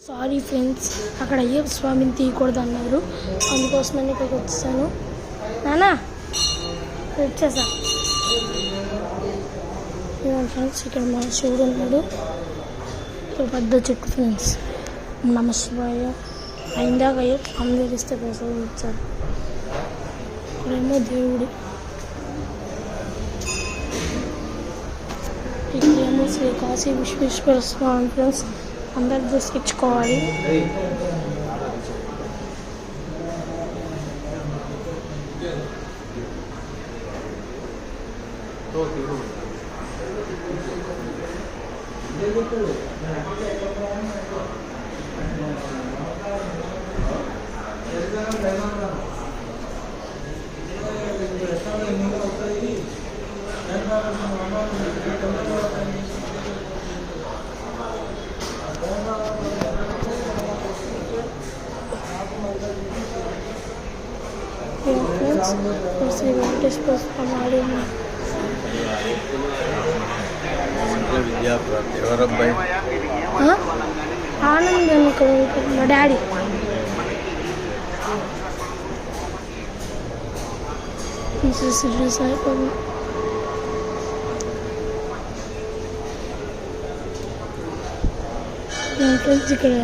Sorry friends, అక్కడ అయ్యప్ప స్వామిని తీయకూడదు అన్నారు, అందుకోసమని ఇక్కడికి వచ్చేసాను. నానా వచ్చేసా ఫ్రెండ్స్. ఇక్కడ మా శివుడు ఉన్నాడు, ఇక్కడ పెద్ద చెట్టు ఫ్రెండ్స్. నమ శివాయ. అయిందాక అయ్యప్ప స్వామి తెరిస్తే ప్రసాదం ఇచ్చారు. ఇక్కడేమో దేవుడు, ఇక్కడేమో శ్రీ కాశీ విశ్వేశ్వర స్వామి ఫ్రెండ్స్. అందరు దర్శించుకోవాలి. శ్రీ వెంకటేశ్వర స్వామి ఆలయం. ఆనందం ఇక్కడ ఉంటుంది, మా డాడీ. శ్రీ సాయిబాబా. ఫ్రెండ్స్ ఇక్కడ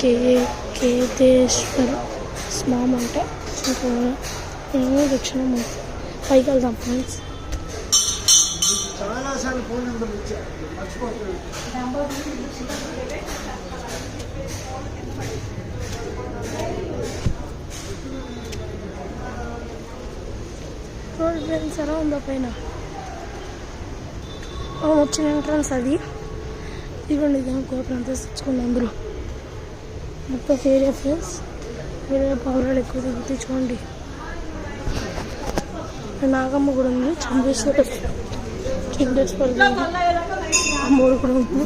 కేతేశ్వర స్వామి అంటే మేము దక్షిణమూర్తి. పైకి వెళ్దాం ఫ్రెండ్స్. రోడ్ ఫ్రెండ్స్ ఎలా ఉందో పైన వచ్చిన ఎంట్రన్స్ అది. ఇదిగోండి, ఇదేమో గోపురం తెచ్చుకోండి అందరూ. మొత్తం ఏరియా ఫ్రెండ్స్. వేరే పౌరాలు ఎక్కువ తెచ్చుకోండి. నాగమ్మ కూడా ఉంది, చంద్రేశ్వర అమ్మోడు కూడా ఉంది.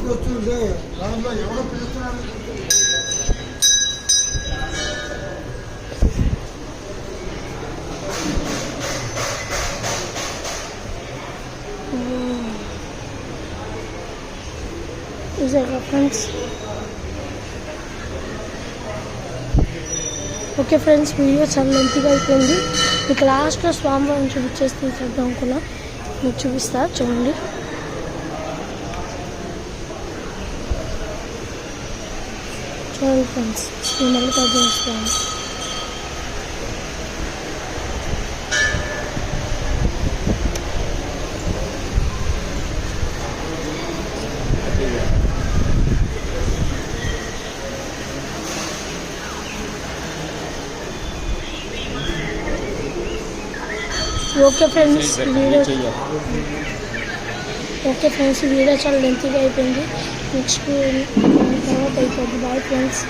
ఫ్రెండ్స్ ఓకే ఫ్రెండ్స్, వీడియో చాలా లెంత్గా అయిపోయింది. మీకు లాస్ట్లో స్వామివారిని చూపించేసి తీసేద్దాం అనుకున్నా. మీకు చూపిస్తా చూడండి. చూడండి ఫ్రెండ్స్, ఈ Mallikarjuna Swamy. Okay friends, video చాలా లెంత్గా అయిపోయింది. నెక్స్ట్ తర్వాత అయిపోద్ది. Bye friends.